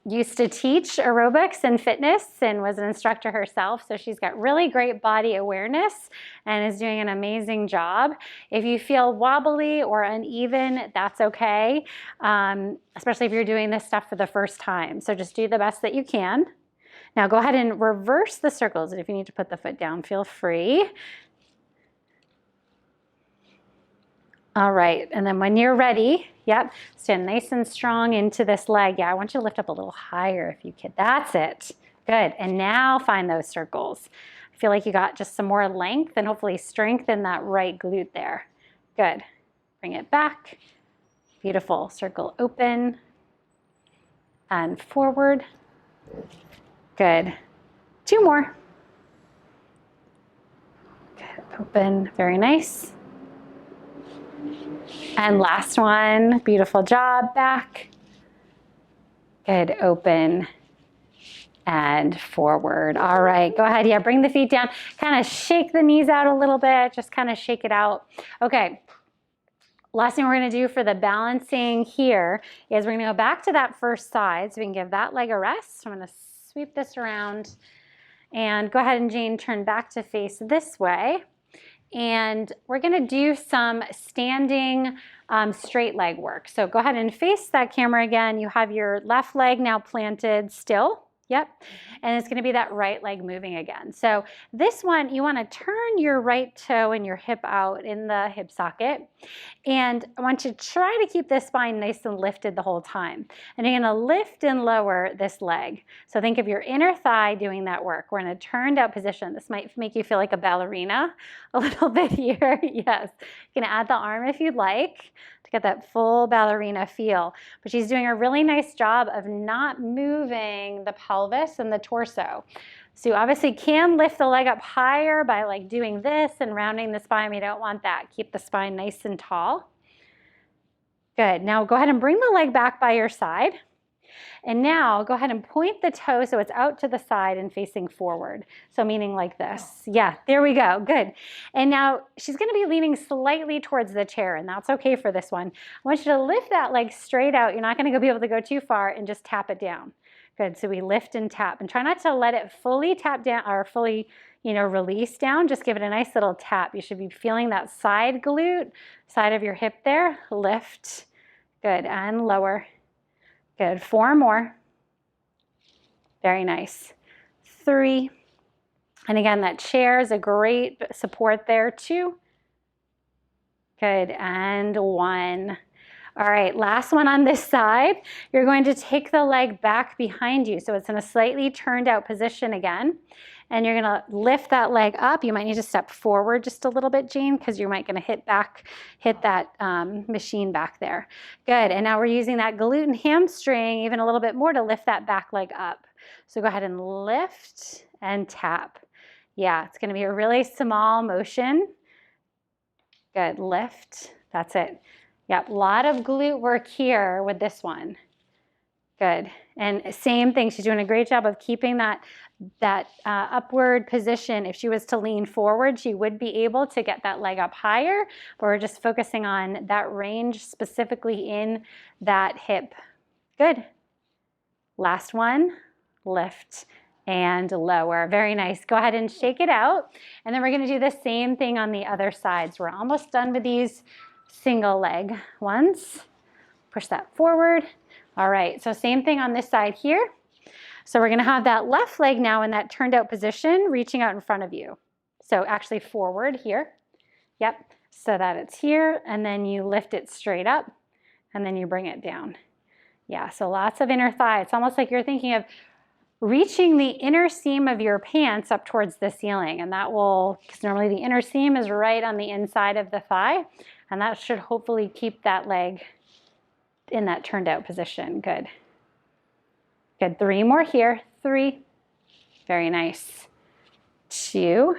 used to teach aerobics and fitness and was an instructor herself. So she's got really great body awareness and is doing an amazing job. If you feel wobbly or uneven, that's okay, especially if you're doing this stuff for the first time. So just do the best that you can. Now go ahead and reverse the circles. And if you need to put the foot down, feel free. All right, and then when you're ready, yep, stand nice and strong into this leg. Yeah, I want you to lift up a little higher if you can. That's it. Good, and now find those circles. I feel like you got just some more length and hopefully strengthen that right glute there. Good, bring it back. Beautiful, circle open and forward. Good, 2 more. Good, open, very nice. And last one, beautiful job, back. Good, open and forward. All right, go ahead, yeah, bring the feet down. Kind of shake the knees out a little bit, just kind of shake it out. Okay, last thing we're gonna do for the balancing here is we're gonna go back to that first side so we can give that leg a rest. So I'm gonna sweep this around and go ahead and Jane, turn back to face this way. And we're gonna do some standing straight leg work. So go ahead and face that camera again. You have your left leg now planted still. Yep. And it's gonna be that right leg moving again. So this one, you wanna turn your right toe and your hip out in the hip socket. And I want you to try to keep this spine nice and lifted the whole time. And you're gonna lift and lower this leg. So think of your inner thigh doing that work. We're in a turned out position. This might make you feel like a ballerina a little bit here. Yes. You can add the arm if you'd like to get that full ballerina feel. But she's doing a really nice job of not moving the pelvis and the torso. So you obviously can lift the leg up higher by like doing this and rounding the spine. We don't want that. Keep the spine nice and tall. Good. Now go ahead and bring the leg back by your side. And now go ahead and point the toe so it's out to the side and facing forward. So meaning like this. Yeah, there we go. Good. And now she's going to be leaning slightly towards the chair, and that's okay for this one. I want you to lift that leg straight out. You're not going to be able to go too far, and just tap it down. Good. So we lift and tap, and try not to let it fully tap down or fully, release down. Just give it a nice little tap. You should be feeling that side glute, side of your hip there. Lift. Good. And lower. Good. 4 more. Very nice. 3. And again, that chair is a great support there. 2. Good. And 1. All right, last one on this side. You're going to take the leg back behind you. So it's in a slightly turned out position again. And you're gonna lift that leg up. You might need to step forward just a little bit, Jane, because you might gonna hit that machine back there. Good, and now we're using that glute and hamstring even a little bit more to lift that back leg up. So go ahead and lift and tap. Yeah, it's gonna be a really small motion. Good, lift, that's it. Yep, a lot of glute work here with this one. Good, and same thing, she's doing a great job of keeping that upward position. If she was to lean forward, she would be able to get that leg up higher, but we're just focusing on that range specifically in that hip. Good. Last one, lift and lower. Very nice. Go ahead and shake it out. And then we're gonna do the same thing on the other side. So we're almost done with these single leg ones. Push that forward. All right, so same thing on this side here. So we're gonna have that left leg now in that turned out position, reaching out in front of you. So actually forward here. Yep, so that it's here, and then you lift it straight up, and then you bring it down. Yeah, so lots of inner thigh. It's almost like you're thinking of reaching the inner seam of your pants up towards the ceiling, and that will, because normally the inner seam is right on the inside of the thigh, and that should hopefully keep that leg in that turned out position. Good. Good, 3 more here. 3, very nice. 2,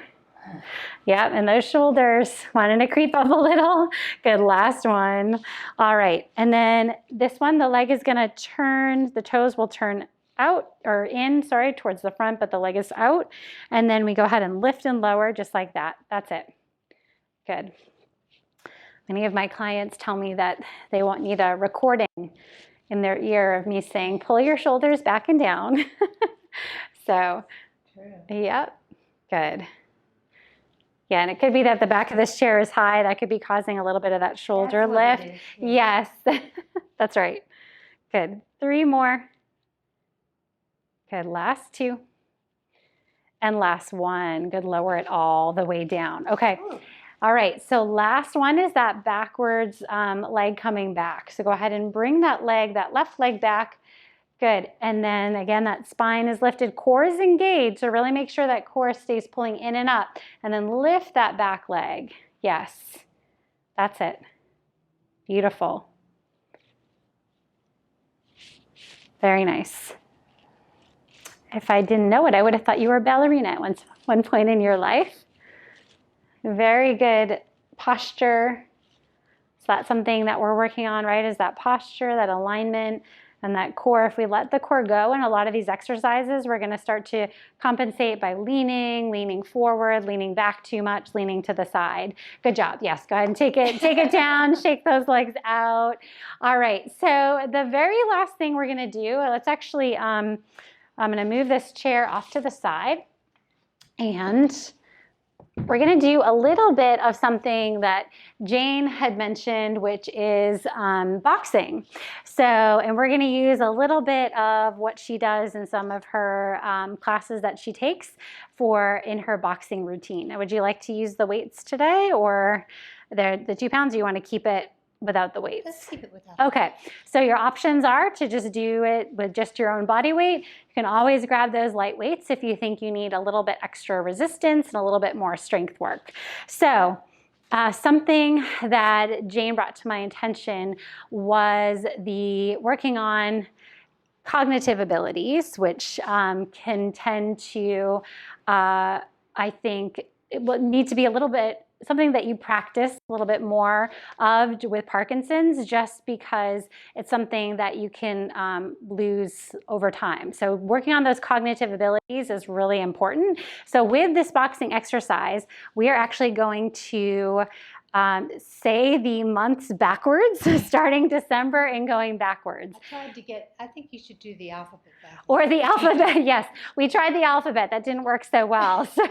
Yep, and those shoulders wanting to creep up a little. Good, last one. All right, and then this one, the leg is gonna turn, the toes will turn out or in, sorry, towards the front, but the leg is out. And then we go ahead and lift and lower just like that. That's it. Good. Many of my clients tell me that they won't need a recording in their ear of me saying, pull your shoulders back and down. So, yep, good. Yeah, and it could be that the back of this chair is high. That could be causing a little bit of that shoulder lift. Yes, that's right. Good. 3 more. Good. Last 2. And last 1. Good. Lower it all the way down. Okay. All right. So last one is that backwards leg coming back. So go ahead and bring that leg, that left leg back. Good. And then again, that spine is lifted, core is engaged. So really make sure that core stays pulling in and up. And then lift that back leg. Yes. That's it. Beautiful. Very nice. If I didn't know it, I would have thought you were a ballerina at one point in your life. Very good posture. So that's something that we're working on, right? Is that posture, that alignment, and that core. If we let the core go in a lot of these exercises, we're going to start to compensate by leaning forward, leaning back too much, leaning to the side. Good job. Yes, go ahead and take it down, shake those legs out. All right, so the very last thing we're going to do, let's actually, I'm going to move this chair off to the side, and we're going to do a little bit of something that Jane had mentioned, which is boxing. So, and we're going to use a little bit of what she does in some of her classes that she takes in her boxing routine. Now, would you like to use the weights today, or the 2 pounds, or you want to keep it without the weights? Let's keep it without. Okay, so your options are to just do it with just your own body weight. You can always grab those light weights if you think you need a little bit extra resistance and a little bit more strength work. So something that Jane brought to my attention was the working on cognitive abilities, which can tend to, I think, it will need to be a little bit something that you practice a little bit more of with Parkinson's, just because it's something that you can lose over time. So working on those cognitive abilities is really important. So with this boxing exercise, we are actually going to say the months backwards, starting December and going backwards. I think you should do the alphabet backwards. Or the alphabet, yes. We tried the alphabet. That didn't work so well. So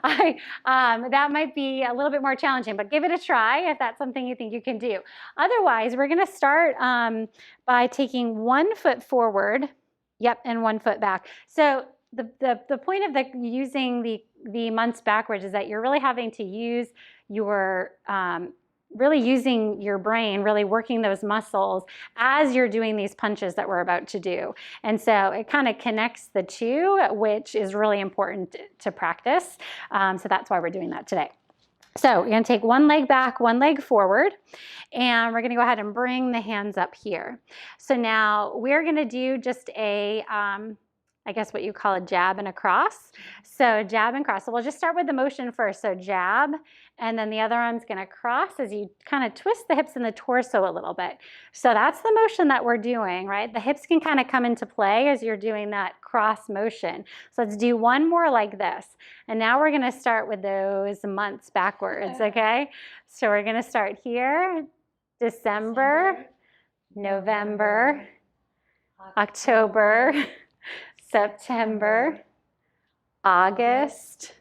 that might be a little bit more challenging, but give it a try if that's something you think you can do. Otherwise, we're going to start by taking 1 foot forward, yep, and 1 foot back. So the point of using the months backwards is that you're really having to use your really using your brain, really working those muscles as you're doing these punches that we're about to do. And so it kind of connects the two, which is really important to practice. So that's why we're doing that today. So you're going to take 1 leg back, 1 leg forward, and we're going to go ahead and bring the hands up here. So now we're going to do just a I guess what you call a jab and a cross. So jab and cross. So we'll just start with the motion first. So jab, and then the other arm's gonna cross as you kind of twist the hips and the torso a little bit. So that's the motion that we're doing, right? The hips can kind of come into play as you're doing that cross motion. So let's do 1 more like this. And now we're gonna start with those months backwards, okay? So we're gonna start here, December, November, October, September, August,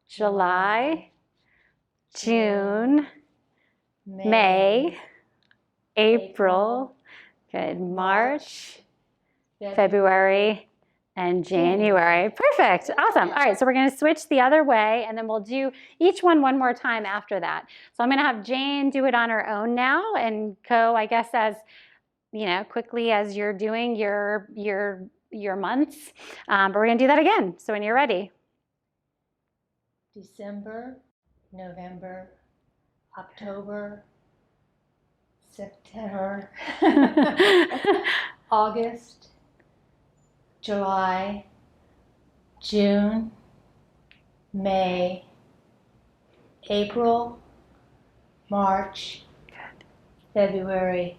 July, June, May, April, good, March, February, and January. Perfect. Awesome. All right, so we're going to switch the other way, and then we'll do each one more time after that. So I'm going to have Jane do it on her own now and go, I guess, as quickly as you're doing your months, but we're going to do that again. So when you're ready. December, November, October, September, August, July, June, May, April, March, February,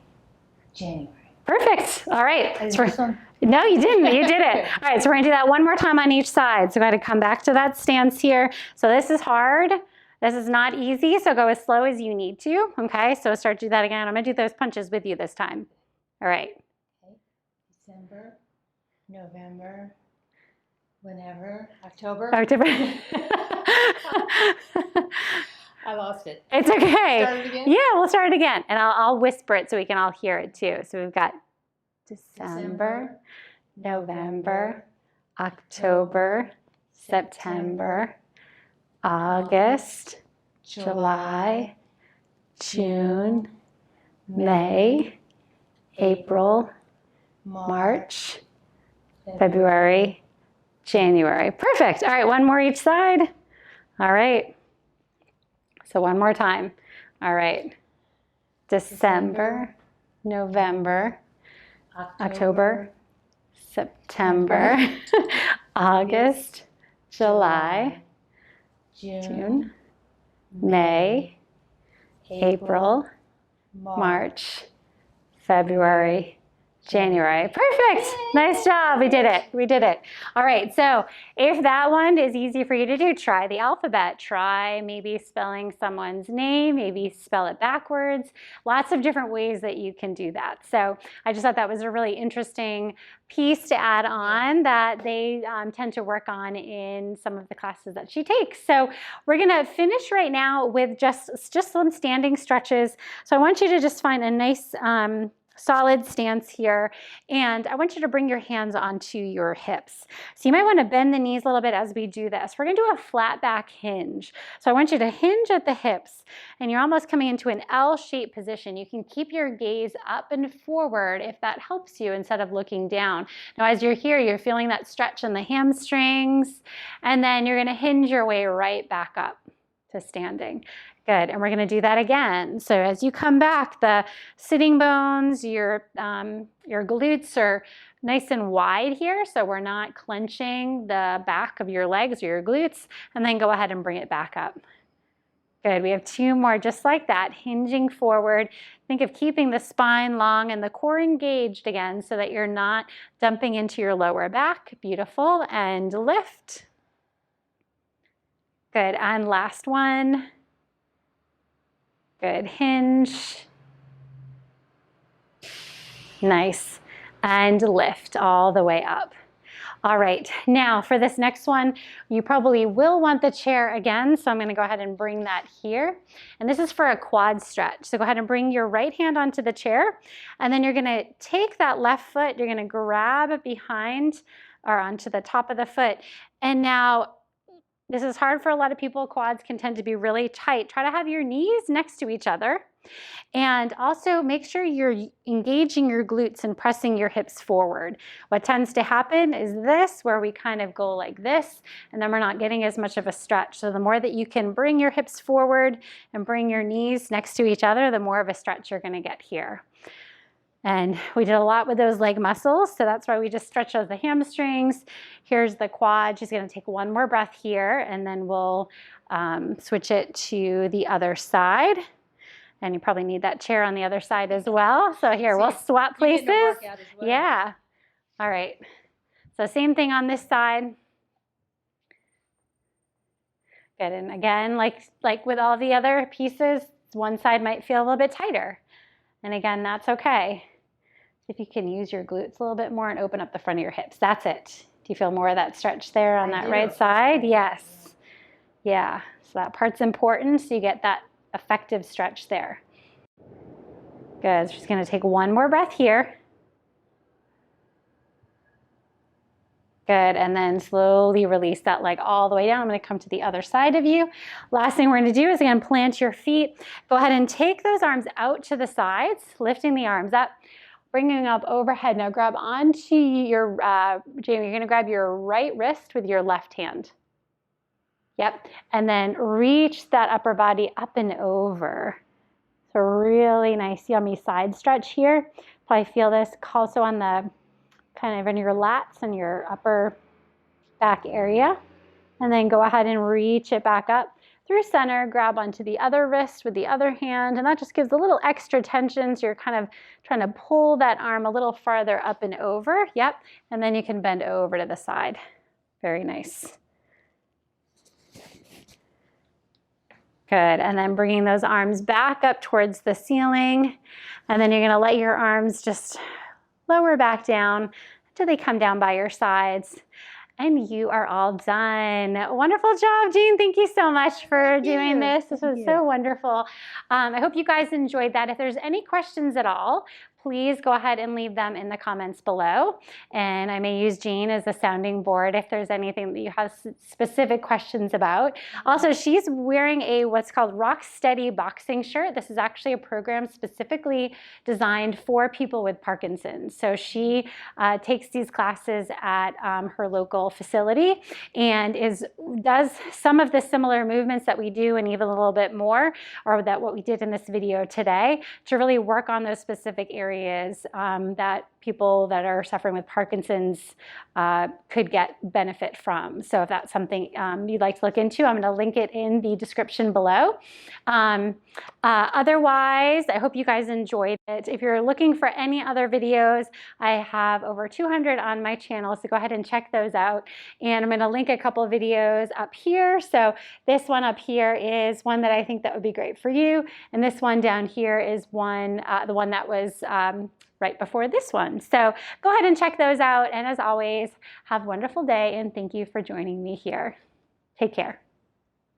January. Perfect. All right. I did So this one. no, you didn't. You did it. All right. So we're going to do that one more time on each side. So go ahead and come back to that stance here. So this is hard. This is not easy. So go as slow as you need to. Okay. So start to do that again. I'm going to do those punches with you this time. All right. Okay. December, November, whenever, October. October. I lost it. It's okay. Start it again? Yeah, we'll start it again. And I'll whisper it so we can all hear it too. So we've got December, November, October, September, August, July, June, May, April, March, February, January. Perfect. All right, one more each side. All right. So one more time. All right. December, November, October, September, August, July, June, May, April, March, February, January. Perfect. Nice job. We did it. We did it. All right. So if that one is easy for you to do, try the alphabet. Try maybe spelling someone's name, maybe spell it backwards. Lots of different ways that you can do that. So I just thought that was a really interesting piece to add on that they tend to work on in some of the classes that she takes. So we're going to finish right now with just some standing stretches. So I want you to just find a nice solid stance here, and I want you to bring your hands onto your hips. So you might want to bend the knees a little bit as we do this. We're going to do a flat back hinge. So I want you to hinge at the hips, and you're almost coming into an L-shaped position. You can keep your gaze up and forward if that helps you instead of looking down. Now as you're here, you're feeling that stretch in the hamstrings, and then you're going to hinge your way right back up to standing. Good, and we're going to do that again. So as you come back, the sitting bones, your glutes are nice and wide here, so we're not clenching the back of your legs or your glutes, and then go ahead and bring it back up. Good, we have two more just like that, hinging forward. Think of keeping the spine long and the core engaged again so that you're not dumping into your lower back. Beautiful, and lift. Good, and last one. Good, hinge. Nice, and lift all the way up. All right, now for this next one, you probably will want the chair again, so I'm gonna go ahead and bring that here. And this is for a quad stretch. So go ahead and bring your right hand onto the chair, and then you're gonna take that left foot, you're gonna grab it behind or onto the top of the foot. And now, this is hard for a lot of people. Quads can tend to be really tight. Try to have your knees next to each other. And also make sure you're engaging your glutes and pressing your hips forward. What tends to happen is this, where we kind of go like this, and then we're not getting as much of a stretch. So the more that you can bring your hips forward and bring your knees next to each other, the more of a stretch you're going to get here. And we did a lot with those leg muscles, so that's why we just stretch out the hamstrings. Here's the quad. She's going to take one more breath here, and then we'll switch it to the other side. And you probably need that chair on the other side as well. So here, we'll swap places. Well. Yeah. All right. So same thing on this side. Good. And again, like with all the other pieces, one side might feel a little bit tighter. And again, that's okay. If you can use your glutes a little bit more and open up the front of your hips. That's it. Do you feel more of that stretch there on that right side? Yes. Yeah. So that part's important, so you get that effective stretch there. Good. So just going to take one more breath here. Good, and then slowly release that leg all the way down. I'm going to come to the other side of you. Last thing we're going to do is again plant your feet. Go ahead and take those arms out to the sides, lifting the arms up, bringing up overhead. Now grab onto your, Jamie, you're going to grab your right wrist with your left hand. Yep, and then reach that upper body up and over. So really nice, yummy side stretch here. Probably feel this also on the kind of in your lats and your upper back area. And then go ahead and reach it back up. through center, grab onto the other wrist with the other hand, and that just gives a little extra tension, so you're kind of trying to pull that arm a little farther up and over. Yep, and then you can bend over to the side. Very nice. Good, and then bringing those arms back up towards the ceiling, and then you're gonna let your arms just lower back down until they come down by your sides. And you are all done. Wonderful job, Jean. Thank you so much for doing this. This was so wonderful. I hope you guys enjoyed that. If there's any questions at all, please go ahead and leave them in the comments below. And I may use Jean as a sounding board if there's anything that you have specific questions about. Also, she's wearing a what's called Rock Steady boxing shirt. This is actually a program specifically designed for people with Parkinson's. So she takes these classes at her local facility and does some of the similar movements that we do and even a little bit more, or that what we did in this video today, to really work on those specific areas that people that are suffering with Parkinson's could get benefit from. So if that's something you'd like to look into, I'm going to link it in the description below. Otherwise, I hope you guys enjoyed it. If you're looking for any other videos, I have over 200 on my channel, so go ahead and check those out. And I'm going to link a couple of videos up here. So this one up here is one that I think that would be great for you. And this one down here is one, the one that was right before this one. So go ahead and check those out. And as always, have a wonderful day, and thank you for joining me here. Take care.